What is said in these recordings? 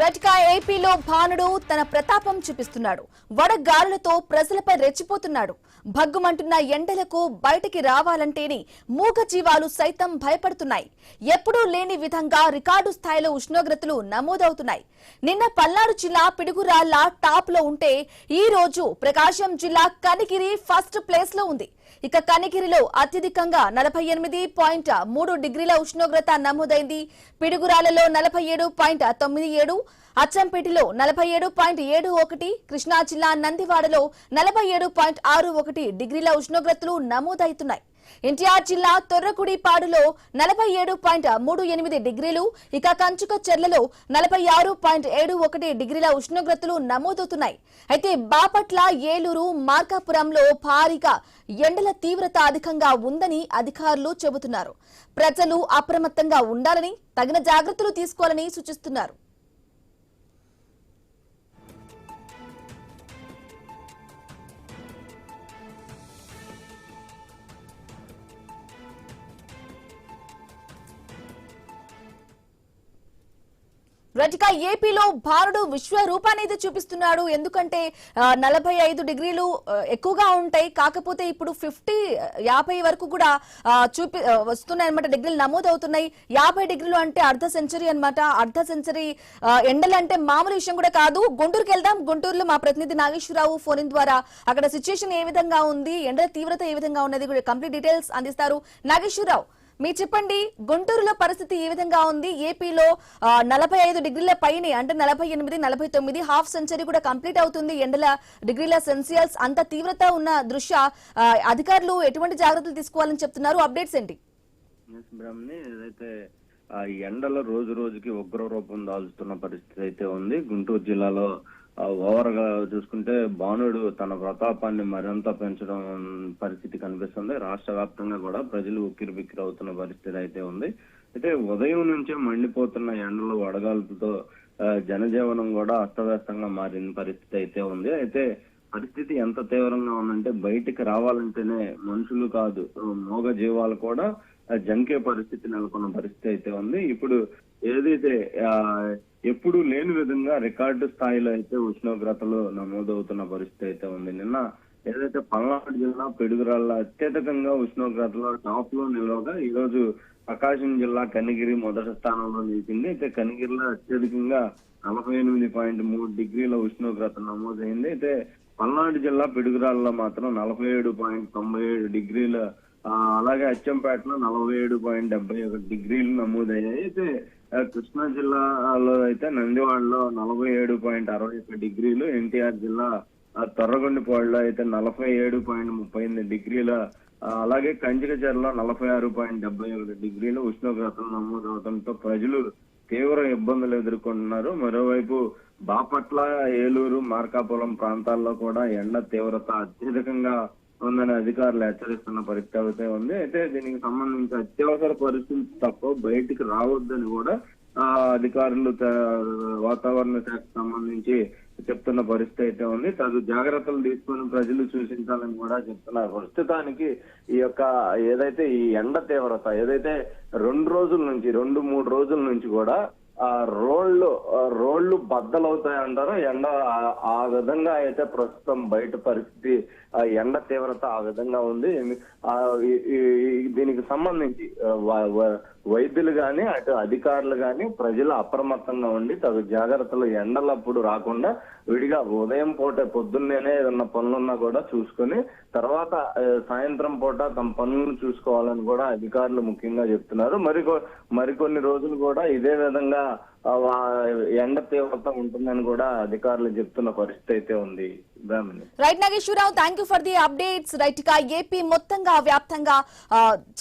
రటికా ఏపీలో భానుడు తన ప్రతాపం చూపిస్తున్నాడు. వడగాలులతో ప్రజలపై రెచ్చిపోతున్నాడు. భగ్గుమంటున్న ఎండలకు బయటికి రావాలంటేనే మూగ జీవాలు సైతం భయపడుతున్నాయి. ఎప్పుడూ లేని విధంగా రికార్డు స్థాయిలో ఉష్ణోగ్రతలు నమోదవుతున్నాయి. నిన్న పల్నాడు జిల్లా పిడుగురాళ్ల టాప్ లో ఉంటే ఈ రోజు ప్రకాశం జిల్లా కనిగిరి ఫస్ట్ ప్లేస్ లో ఉంది. ఇక కనిగిరిలో అత్యధికంగా 48.3 డిగ్రీల ఉష్ణోగ్రత నమోదైంది. పిడుగురాళ్లలో 47.97, అచ్చంపేటలో 47.71, కృష్ణా జిల్లా నందివాడలో 47.61 డిగ్రీల ఉష్ణోగ్రతలు నమోదవుతున్నాయి. ఎన్టీఆర్ జిల్లా తొర్రకుడిపాడులో 47.38 డిగ్రీలు, ఇక కంచుకచెర్లలో 46.71 డిగ్రీల ఉష్ణోగ్రతలు నమోదవుతున్నాయి. అయితే బాపట్ల, ఏలూరు, మార్కాపురంలో భారీగా ఎండల తీవ్రత అధికంగా ఉందని అధికారులు చెబుతున్నారు. ప్రజలు అప్రమత్తంగా ఉండాలని, తగిన జాగ్రత్తలు తీసుకోవాలని సూచిస్తున్నారు. రటికా ఏపీలో భానుడు విశ్వరూపాన్ని చూపిస్తున్నాడు. ఎందుకంటే 45 డిగ్రీలు ఎక్కువగా ఉంటాయి. కాకపోతే ఇప్పుడు 50 వరకు కూడా వస్తున్నాయి అనమాట. డిగ్రీలు నమోదవుతున్నాయి. 50 డిగ్రీలు అంటే అర్ధ సెంచరీ అనమాట. అర్ధ సెంచరీ ఎండలు అంటే మామూలు విషయం కూడా కాదు. గుంటూరుకి వెళ్దాం. గుంటూరులో మా ప్రతినిధి నాగేశ్వరరావు ఫోన్ ఇన్ ద్వారా అక్కడ సిచ్యుయేషన్ ఏ విధంగా ఉంది, ఎండల తీవ్రత ఏ విధంగా ఉన్నది కూడా కంప్లీట్ డీటెయిల్స్ అందిస్తారు. నాగేశ్వరరావు, మీరు చెప్పండి, గుంటూరులో పరిస్థితి ఏ విధంగా ఉంది? ఏపీలో 45 డిగ్రీల పైనే అంటే 48, 49 హాఫ్ సెంచరీ కూడా కంప్లీట్ అవుతుంది. ఎండల డిగ్రీల సెల్సియస్ అంత తీవ్రత ఉన్న దృష్ట్యా అధికారులు ఎటువంటి జాగ్రత్తలు తీసుకోవాలని చెప్తున్నారు? అప్డేట్స్ ఏంటి? ఏదైతే ఎండలో రోజు రోజుకి ఉగ్ర రూపం దాల్చుతున్న పరిస్థితి అయితే ఉంది. గుంటూరు జిల్లాలో ఓవర్ గా చూసుకుంటే భానుడు తన ప్రతాపాన్ని మరింత పెంచడం పరిస్థితి కనిపిస్తుంది. రాష్ట్ర వ్యాప్తంగా కూడా ప్రజలు ఉక్కిరిబిక్కిరి అవుతున్న పరిస్థితి అయితే ఉంది. అయితే ఉదయం నుంచే మండిపోతున్న ఎండలు, వడగాలులతో జనజీవనం కూడా అస్తవ్యస్తంగా మారిన పరిస్థితి అయితే ఉంది. అయితే పరిస్థితి ఎంత తీవ్రంగా ఉందంటే బయటికి రావాలంటేనే మనుషులు కాదు, మూగ జీవాలు కూడా జంకే పరిస్థితి నెలకొన్న పరిస్థితి అయితే ఉంది. ఇప్పుడు ఏదైతే ఎప్పుడు లేని విధంగా రికార్డు స్థాయిలో అయితే ఉష్ణోగ్రతలు నమోదవుతున్న పరిస్థితి అయితే ఉంది. నిన్న ఏదైతే పల్నాడు జిల్లా పిడుగురాళ్ల అత్యధికంగా ఉష్ణోగ్రతలో టాప్ లో నిలవగా ఈ రోజు ప్రకాశం జిల్లా కనిగిరి మొదటి స్థానంలో నిలిచింది. అయితే కనిగిరిలో అత్యధికంగా 48.3 డిగ్రీల ఉష్ణోగ్రత నమోదైంది. అయితే పల్నాడు జిల్లా పిడుగురాళ్లలో మాత్రం 47.97 డిగ్రీల, అలాగే అచ్చంపేటలో 47.71 డిగ్రీలు నమోదయ్యాయి. అయితే కృష్ణా జిల్లాలో అయితే నందివాడలో 47.61 డిగ్రీలు, ఎన్టీఆర్ జిల్లా తొర్రగొండిపాడులో అయితే 47.38 డిగ్రీల, అలాగే కంచికచెర్లలో 46.71 డిగ్రీలు ఉష్ణోగ్రతలు నమోదవడంతో ప్రజలు తీవ్ర ఇబ్బందులు ఎదుర్కొంటున్నారు. మరోవైపు బాపట్ల, ఏలూరు, మార్కాపురం ప్రాంతాల్లో కూడా ఎండ తీవ్రత అత్యధికంగా ఉందని అధికారులు హెచ్చరిస్తున్న పరిస్థితి అయితే ఉంది. అయితే దీనికి సంబంధించి అత్యవసర పరిస్థితి తప్ప బయటికి రావద్దని కూడా అధికారులు వాతావరణ శాఖకు సంబంధించి చెప్తున్న పరిస్థితి అయితే ఉంది. తగు జాగ్రత్తలు తీసుకుని ప్రజలు సూచించాలని కూడా చెప్తున్నారు. ప్రస్తుతానికి ఈ యొక్క ఏదైతే ఈ ఎండ తీవ్రత ఏదైతే 2-3 రోజుల నుంచి కూడా రోళ్లు బద్దలవుతాయంటారు. ఎండ ఆ విధంగా అయితే ప్రస్తుతం బయట పరిస్థితి, ఎండ తీవ్రత ఆ విధంగా ఉంది. దీనికి సంబంధించి వైద్యులు గాని అటు అధికారులు గాని ప్రజలు అప్రమత్తంగా ఉండి తగు జాగ్రత్తలు ఎండలప్పుడు రాకుండా విడిగా ఉదయం పూట పొద్దున్నేనే ఏదన్నా పనులున్నా కూడా చూసుకొని తర్వాత సాయంత్రం పూట తమ పనులను చూసుకోవాలని కూడా అధికారులు ముఖ్యంగా చెప్తున్నారు. మరికొన్ని రోజులు కూడా ఇదే విధంగా ఎండ తీవ్రత ఉంటుందని కూడా అధికారులు చెప్తున్న పరిస్థితి అయితే ఉంది. Right Nageswara Rao, thank you for the updates. Right గా ఏపీ మొత్తంగా వ్యాప్తంగా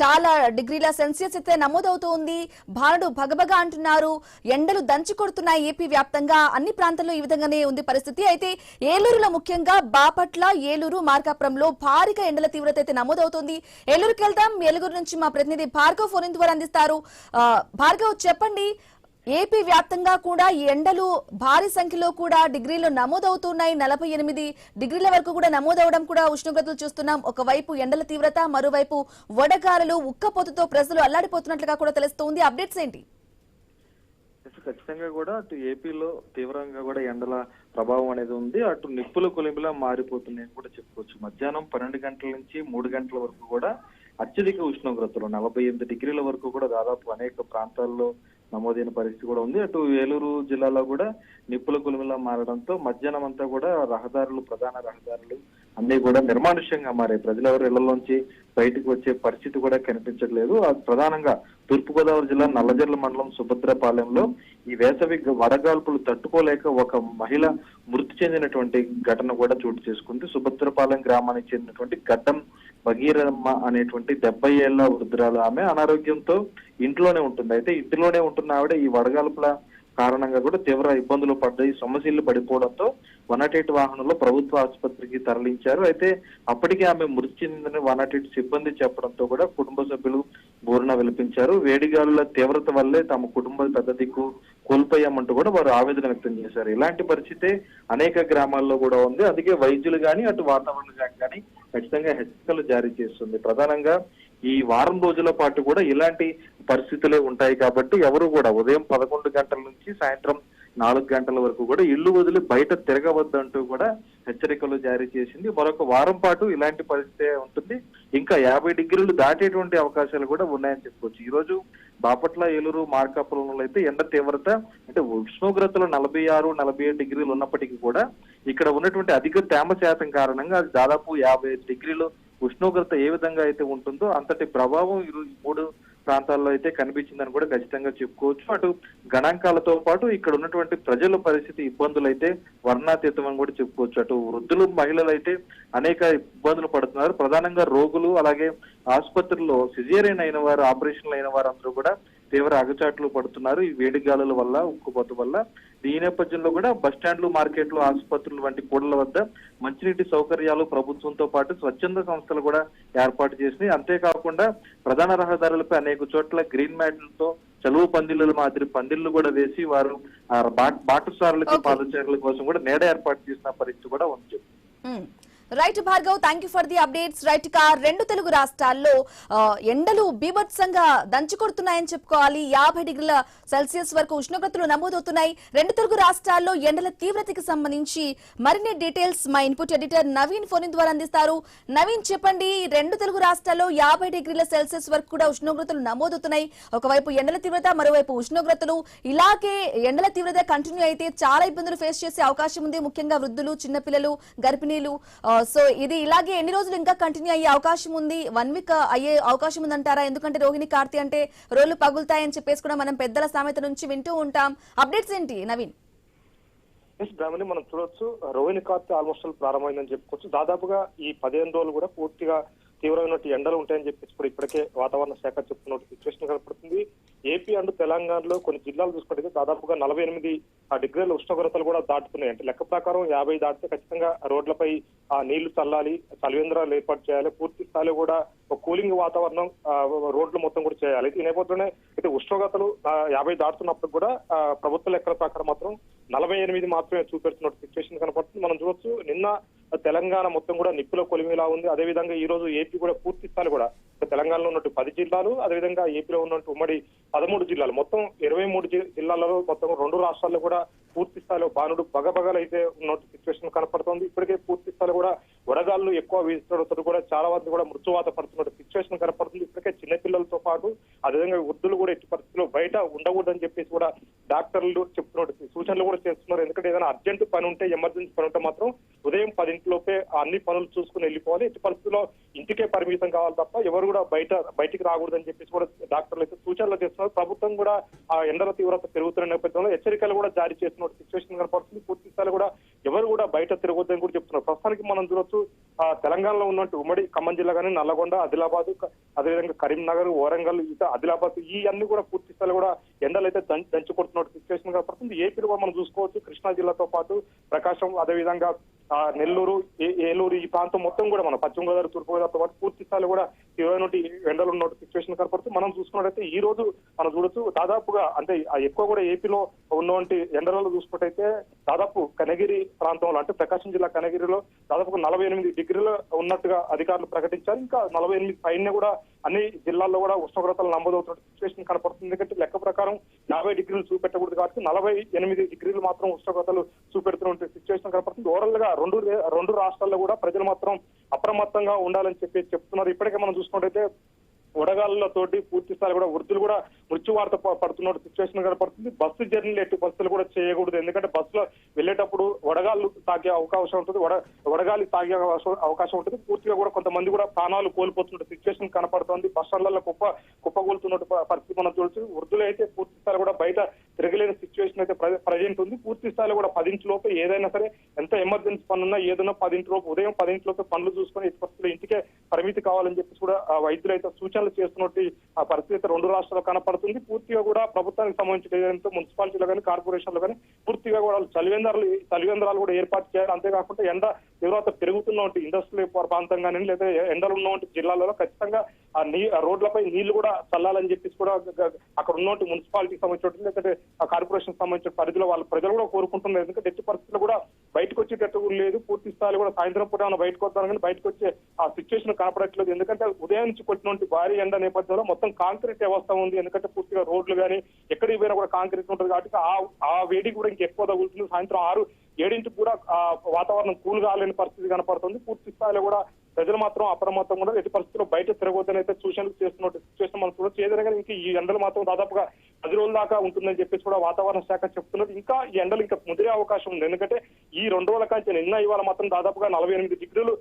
చాలా డిగ్రీల సెల్సియస్ అయితే నమోదవుతూ ఉంది. భానుడు భగభగ అంటున్నారు. ఎండలు దంచి కొడుతున్నాయి. ఏపీ వ్యాప్తంగా అన్ని ప్రాంతాల్లో ఈ విధంగానే ఉంది పరిస్థితి. అయితే ఏలూరులో ముఖ్యంగా బాపట్ల, ఏలూరు, మార్కాపురంలో భారీగా ఎండల తీవ్రత అయితే నమోదవుతుంది. ఏలూరుకి వెళ్తాం. ఏలూరు నుంచి మా ప్రతినిధి భార్గవ్ ఫోన్ ఇన్ ద్వారా అందిస్తారు. భార్గవ్, చెప్పండి, ఏపీ వ్యాప్తంగా కూడా ఎండలు భారీ సంఖ్యలో కూడా డిగ్రీలు నమోదవుతున్నాయి. 48 డిగ్రీల వరకు కూడా నమోదవడం కూడా ఉష్ణోగ్రతలు చూస్తున్నాం. ఒకవైపు ఎండల తీవ్రత, మరోవైపు వడగాలులు, ఉక్కపోతతో ప్రజలు అల్లాడిపోతున్నట్లుగా కూడా తెలుస్తోంది. అప్డేట్స్ ఏంటి? ఖచ్చితంగా కూడా అటు ఏపీలో తీవ్రంగా కూడా ఎండల ప్రభావం అనేది ఉంది. అటు నిప్పుల కొలిమిలా మారిపోతున్నాయని కూడా చెప్పుకోవచ్చు. మధ్యాహ్నం 12 గంటల నుంచి 3 గంటల వరకు కూడా అత్యధిక ఉష్ణోగ్రతలు 48 డిగ్రీల వరకు కూడా దాదాపు అనేక ప్రాంతాల్లో నమోదైన పరిస్థితి కూడా ఉంది. అటు ఏలూరు జిల్లాలో కూడా నిప్పుల కొలిమిలా మారడంతో మధ్యాహ్నం అంతా కూడా ప్రధాన రహదారులు అన్ని కూడా నిర్మానుష్యంగా మారాయి. ప్రజలెవరు ఇళ్లలోంచి బయటకు వచ్చే పరిస్థితి కూడా కనిపించట్లేదు. ప్రధానంగా తూర్పుగోదావరి జిల్లా నల్లజర్ల మండలం సుభద్రపాలెంలో ఈ వేసవి వడగాల్పులు తట్టుకోలేక ఒక మహిళ మృతి చెందినటువంటి ఘటన కూడా చోటు చేసుకుంది. సుభద్రపాలెం గ్రామానికి చెందినటువంటి గడ్డం భగీరమ్మ అనేటువంటి 70 ఏళ్ల వృద్ధురాలు. ఆమె అనారోగ్యంతో ఇంట్లోనే ఉంటుంది. అయితే ఇంటిలోనే ఉంటున్న ఆవిడ ఈ వడగాల్పుల కారణంగా కూడా తీవ్ర ఇబ్బందులు పడ్డాయి. సొమ్మసిల్లు పడిపోవడంతో 108 వాహనంలో ప్రభుత్వ ఆసుపత్రికి తరలించారు. అయితే అప్పటికే ఆమె మృతి చెందిందని 108 సిబ్బంది చెప్పడంతో కూడా కుటుంబ సభ్యులు బోరున విలపించారు. వేడిగాలుల తీవ్రత వల్లే తమ కుటుంబ పెద్ద దిక్కు కోల్పోయామంటూ కూడా వారు ఆవేదన వ్యక్తం చేశారు. ఇలాంటి పరిస్థితి అనేక గ్రామాల్లో కూడా ఉంది. అందుకే వైద్యులు కానీ అటు వాతావరణ శాఖ కానీ ఖచ్చితంగా హెచ్చరికలు జారీ చేస్తుంది. ప్రధానంగా ఈ వారం రోజుల పాటు కూడా ఇలాంటి పరిస్థితులే ఉంటాయి కాబట్టి ఎవరు కూడా ఉదయం 11 గంటల నుంచి సాయంత్రం 4 గంటల వరకు కూడా ఇళ్లు వదిలి బయట తిరగవద్దంటూ కూడా హెచ్చరికలు జారీ చేసింది. మరొక వారం పాటు ఇలాంటి పరిస్థితి ఉంటుంది. ఇంకా 50 డిగ్రీలు దాటేటువంటి అవకాశాలు కూడా ఉన్నాయని చెప్పుకోవచ్చు. ఈ రోజు బాపట్ల, ఏలూరు, మార్కాపురంలో అయితే ఎండ తీవ్రత అంటే ఉష్ణోగ్రతలు 46, 47 డిగ్రీలు ఉన్నప్పటికీ కూడా ఇక్కడ ఉన్నటువంటి అధిక తేమ శాతం కారణంగా అది దాదాపు 55 డిగ్రీలు ఉష్ణోగ్రత ఏ విధంగా అయితే ఉంటుందో అంతటి ప్రభావం ఈ 3 ప్రాంతాల్లో అయితే కనిపించిందని కూడా ఖచ్చితంగా చెప్పుకోవచ్చు. అటు గణాంకాలతో పాటు ఇక్కడ ఉన్నటువంటి ప్రజల పరిస్థితి ఇబ్బందులు అయితే వర్ణాతీతం అని కూడా చెప్పుకోవచ్చు. అటు వృద్ధులు, మహిళలు అయితే అనేక ఇబ్బందులు పడుతున్నారు. ప్రధానంగా రోగులు, అలాగే ఆసుపత్రుల్లో సిజేరియన్ అయిన వారు, ఆపరేషన్లు అయిన వారు అందరూ కూడా తీవ్ర అగచాట్లు పడుతున్నారు ఈ వేడి గాలుల వల్ల, ఉక్కుపోత వల్ల. ఈ నేపథ్యంలో కూడా బస్టాండ్లు, మార్కెట్లు, ఆసుపత్రులు వంటి కూడళ్ల వద్ద మంచినీటి సౌకర్యాలు ప్రభుత్వంతో పాటు స్వచ్ఛంద సంస్థలు కూడా ఏర్పాటు చేసినాయి. అంతేకాకుండా ప్రధాన రహదారులపై అనేక చోట్ల గ్రీన్ మ్యాట్లతో చలువ పందిళ్ళ మాదిరి పందిళ్లు కూడా వేసి వారు బాటసారులకి, పాదచారుల కోసం కూడా నీడ ఏర్పాటు చేసిన పరిస్థితి కూడా ఉంది. Right Bhargav, thank you for the updates. Right గా 2 తెలుగు రాష్ట్రాల్లో ఎండలు బీభత్సంగా దంచుకొడుతున్నాయని చెప్పుకోవాలి. 50 డిగ్రీల సెల్సియస్ వరకు ఉష్ణోగ్రతలు నమోదవుతున్నాయి. 2 తెలుగు రాష్ట్రాల్లో ఎండల తీవ్రతకి సంబంధించి మరిన్ని డీటెయిల్స్ మా ఇన్పుట్ ఎడిటర్ నవీన్ ఫోన్ ద్వారా అందిస్తారు. నవీన్, చెప్పండి. 2 తెలుగు రాష్ట్రాల్లో 50 డిగ్రీల సెల్సియస్ వరకు కూడా ఉష్ణోగ్రతలు నమోదవుతున్నాయి. ఒకవైపు ఎండల తీవ్రత, మరోవైపు ఉష్ణోగ్రతలు. ఇలాగే ఎండల తీవ్రత కంటిన్యూ అయితే చాలా ఇబ్బందులు ఫేస్ చేసే అవకాశం ఉంది, ముఖ్యంగా వృద్ధులు, చిన్నపిల్లలు, గర్భిణీలు. సో ఇది ఇలాగే ఎన్ని రోజులు ఇంకా కంటిన్యూ అయ్యే అవకాశం ఉంది? 1 వీక్ అయ్యే అవకాశం ఉందంటారా? ఎందుకంటే రోహిణి, కార్తీ అంటే రోళ్లు పగులుతాయని చెప్పేసి కూడా మనం పెద్దల సామెత నుంచి వింటూ ఉంటాం. అప్డేట్స్ ఏంటి నవీన్? మనం చూడొచ్చు, రోహిణి, కార్తీ ఆల్మోస్ట్ ప్రారంభమైందని చెప్పుకోవచ్చు. దాదాపుగా ఈ 15 రోజులు కూడా పూర్తిగా తీవ్రమైన ఎండలు ఉంటాయని చెప్పేసి కూడా ఇప్పటికే వాతావరణ శాఖ చెప్తున్న సిచ్యువేషన్ కనపడుతుంది. ఏపీ అండ్ తెలంగాణలో కొన్ని జిల్లాలు చూసుకుంటే దాదాపుగా 48 డిగ్రీల ఉష్ణోగ్రతలు కూడా దాటుతున్నాయి. అంటే లెక్క ప్రకారం 50 దాటితే ఖచ్చితంగా రోడ్లపై నీళ్లు చల్లాలి, చలివేంద్రాలు ఏర్పాటు చేయాలి, పూర్తి స్థాయిలో కూడా కూలింగ్ వాతావరణం రోడ్లు మొత్తం కూడా చేయాలి. ఈ నేపథ్యంలోనే అయితే ఉష్ణోగ్రతలు 50 దాటుతున్నప్పుడు కూడా ప్రభుత్వ లెక్కల ప్రకారం మాత్రం 48 మాత్రమే చూపెడుతున్న సిచ్యువేషన్ కనపడుతుంది. మనం చూడొచ్చు, నిన్న తెలంగాణ మొత్తం కూడా నిప్పుల కొలిమిలా ఉంది. అదేవిధంగా ఈ రోజు ఏపీ కూడా పూర్తి స్థాయిలో కూడా తెలంగాణలో ఉన్నట్టు 10 జిల్లాలు, అదేవిధంగా ఏపీలో ఉన్నట్టు ఉమ్మడి 13 జిల్లాలు, మొత్తం 23 జిల్లాలలో మొత్తం 2 రాష్ట్రాల్లో కూడా పూర్తి స్థాయిలో బాణుడు బగబగలు అయితే ఉన్నట్టు సిచ్యువేషన్ కనపడుతుంది. ఇప్పటికే పూర్తి స్థాయిలో కూడా వడగాళ్ళు ఎక్కువ వీస్తుండటంతో కూడా చాలా మంది కూడా మృత్యువాత పడుతున్నట్టు సిచ్యువేషన్ కనపడుతుంది. ఇప్పటికే చిన్నపిల్లలతో పాటు అదేవిధంగా వృద్ధులు కూడా ఎట్టి పరిస్థితుల్లో బయట ఉండకూడదని చెప్పేసి కూడా డాక్టర్లు చెప్తున్నట్టు సూచనలు కూడా చేస్తున్నారు. ఎందుకంటే ఏదైనా అర్జెంట్ పని ఉంటే, ఎమర్జెన్సీ పని ఉంటే మాత్రం ఉదయం 10 అన్ని పనులు చూసుకుని వెళ్ళిపోవాలి. ఎట్టి పరిస్థితుల్లో ఇంటికే పరిమితం కావాలి తప్ప ఎవరు కూడా బయటికి రాకూడదని చెప్పేసి కూడా డాక్టర్లు అయితే సూచనలు చేస్తున్నారు. ప్రభుత్వం కూడా ఆ ఎండల తీవ్రత పెరుగుతున్న నేపథ్యంలో హెచ్చరికలు కూడా జారీ చేస్తున్న సిచ్యువేషన్ కనపడుతుంది. పూర్తి స్థాయిలో కూడా ఎవరు కూడా బయట తిరగొద్దని కూడా చెప్తున్నారు. ప్రస్తుతానికి మనం చూడొచ్చు, తెలంగాణలో ఉన్నట్టు ఉమ్మడి ఖమ్మం జిల్లా కానీ, నల్లగొండ, ఆదిలాబాద్, అదేవిధంగా కరీంనగర్, వరంగల్, ఆదిలాబాద్ ఈ అన్ని కూడా పూర్తి స్థాయిలో కూడా ఎండలు అయితే దంచి కొడుతున్న సిచ్యువేషన్ కనపడుతుంది. ఏపీలో కూడా మనం చూసుకోవచ్చు, కృష్ణా జిల్లాతో పాటు ప్రకాశం, అదేవిధంగా నెల్లూరు, ఏలూరు ఈ ప్రాంతం మొత్తం కూడా మన పశ్చిమ గోదావరి, తూర్పు గోదావరితో పాటు పూర్తి స్థాయిలో కూడా తీవ్రమైన ఎండలు ఉన్న సిచ్యువేషన్ కనపడుతుంది. మనం చూసుకున్నట్టయితే ఈ రోజు మనం చూడొచ్చు దాదాపుగా అంటే ఎక్కువ కూడా ఏపీలో ఉన్నటువంటి ఎండలలో చూసుకున్నట్టయితే దాదాపు కనగిరి ప్రాంతంలో అంటే ప్రకాశం జిల్లా కనగిరిలో దాదాపు 48 డిగ్రీలు ఉన్నట్టుగా అధికారులు ప్రకటించారు. ఇంకా 48 పైన కూడా అన్ని జిల్లాల్లో కూడా ఉష్ణోగ్రతలు నమోదవుతున్న సిచ్యువేషన్ కనపడుతుంది. ఎందుకంటే లెక్క ప్రకారం 50 డిగ్రీలు చూపెట్టకూడదు కాబట్టి 48 డిగ్రీలు మాత్రం ఉష్ణోగ్రతలు చూపెడుతున్న సిచ్యువేషన్ కనపడుతుంది. ఓవరాల్ గా రెండు రాష్ట్రాల్లో కూడా ప్రజలు మాత్రం అప్రమత్తంగా ఉండాలని చెప్తున్నారు. ఇప్పటికే మనం చూసుకున్నట్టయితే వడగాళ్ళతోటి పూర్తి స్థాయి కూడా వృద్ధులు కూడా మృత్యువార్త పడుతున్న సిచ్యువేషన్ కనపడుతుంది. బస్సు జర్నీలు ఎట్టి బస్సులు కూడా చేయకూడదు. ఎందుకంటే బస్సులో వెళ్ళేటప్పుడు వడగాళ్ళు తాగే అవకాశం ఉంటుంది, వడగాలి తాగే అవకాశం ఉంటుంది. పూర్తిగా కూడా కొంతమంది కూడా ప్రాణాలు కోల్పోతున్న సిచ్యువేషన్ కనపడుతుంది. బస్ స్టాండ్లలో కుప్పగూలుతున్న పరిస్థితి మనం చూడొచ్చు. వృద్ధులు అయితే పూర్తి స్థాయి కూడా బయట తిరగలేని సిచ్యువేషన్ అయితే ప్రజెంట్ ఉంది. పూర్తి స్థాయిలో కూడా 10 లోపు ఏదైనా సరే ఎంత ఎమర్జెన్సీ పనున్నా ఏదైనా 10 లోపు ఉదయం 10 లోపు పనులు చూసుకొని ఈ పరిస్థితుల్లో ఇంటికే పరిమితి కావాలని చెప్పి కూడా వైద్యులు అయితే సూచనలు చేస్తున్నట్టు ఆ పరిస్థితి రెండు రాష్ట్రాల్లో కనపడుతుంది. పూర్తిగా కూడా ప్రభుత్వానికి సంబంధించిన ఏదైతే మున్సిపాలిటీలో కానీ కార్పొరేషన్లో కానీ పూర్తిగా కూడా చలివేంద్రాలు కూడా ఏర్పాటు చేయాలి. అంతేకాకుండా ఎండ తీవ్రత పెరుగుతున్న ఇండస్ట్రియల్ ప్రాంతం కానీ లేదా ఎండలు ఉన్న జిల్లాలలో ఖచ్చితంగా ఆ రోడ్లపై నీళ్లు కూడా చల్లాలని చెప్పేసి కూడా అక్కడ ఉన్న మున్సిపాలిటీకి సంబంధించిన లేకపోతే ఆ కార్పొరేషన్ సంబంధించిన పరిధిలో వాళ్ళ ప్రజలు కూడా కోరుకుంటున్నారు. ఎందుకంటే ఎట్టి పరిస్థితుల్లో కూడా బయటకు వచ్చేటట్టు లేదు. పూర్తి స్థాయిలో కూడా సాయంత్రం పూట ఏమైనా బయటకు వద్దాం కానీ బయటకు వచ్చే ఆ సిచ్యువేషన్ కనపడట్లేదు. ఎందుకంటే ఉదయం నుంచి కొట్టినటువంటి భారీ ఎండ నేపథ్యంలో మొత్తం కాంక్రీట్ వ్యవస్థ ఉంది. ఎందుకంటే పూర్తిగా రోడ్లు కానీ ఎక్కడికి పోయినా కూడా కాంక్రీట్ ఉంటుంది కాబట్టి ఆ వేడి కూడా ఇంకెక్కువ తగులుతుంది. సాయంత్రం 6-7 కూడా వాతావరణం కూల్ కాలేని పరిస్థితి కనపడుతుంది. పూర్తి స్థాయిలో కూడా ప్రజలు మాత్రం అప్రమత్తంగా కూడా ఎట్టి పరిస్థితుల్లో బయట తిరగొద్దని అయితే సూచనలు చేస్తున్న సిచ్యువేషన్ మనం చూడొచ్చు. ఏదైనా కానీ ఇంకా ఈ ఎండలు మాత్రం దాదాపుగా 10 రోజుల దాకా ఉంటుందని చెప్పేసి కూడా వాతావరణ శాఖ చెప్తున్నది. ఇంకా ఈ ఎండలు ఇంకా ముదిరే అవకాశం ఉంది. ఎందుకంటే ఈ 2 రోజుల కంటే నిన్న ఇవాళ మాత్రం దాదాపుగా 48 డిగ్రీలు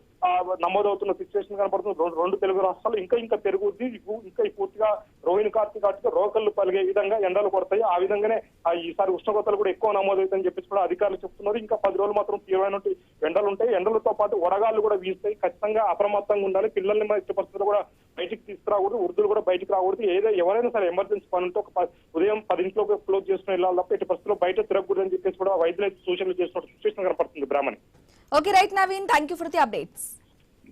నమోదవుతున్న సిచ్యువేషన్ కనపడుతుంది. 2 తెలుగు రాష్ట్రాలు ఇంకా పెరుగుద్ది. ఇంకా పూర్తిగా రోహిణి కార్తీక రోకళ్ళు పలిగే విధంగా ఎండలు కొడతాయి. ఆ విధంగానే ఈసారి ఉష్ణోగ్రతలు కూడా ఎక్కువ నమోదవుతాయని చెప్పేసి కూడా అధికారులు చెప్తున్నారు. ఇంకా 10 రోజులు మాత్రం తీవ్రమైన ఎండలు ఉంటాయి. ఎండలతో పాటు వడగాళ్ళు కూడా వీస్తాయి. ఖచ్చితంగా అప్రమత్తంగా ఉండాలి. పిల్లల్ని ఎట్టి పరిస్థితుల్లో కూడా బయటికి తీసుకురాకూడదు. వృద్ధులు కూడా బయటికి రాకూడదు. ఎవరైనా సరే ఎమర్జెన్సీ పని ఉంటే ఉదయం 10 లోపు క్లోజ్ చేసుకుని వెళ్ళాలి తప్ప ఎట్టి పరిస్థితుల్లో బయట తిరగకూడదు అని చెప్పేసి కూడా వైద్యులు సూచనలు చేస్తున్న సిచ్యువేషన్ కనపడుతుంది. Brahmani. Okay right Naveen, thank you for the updates.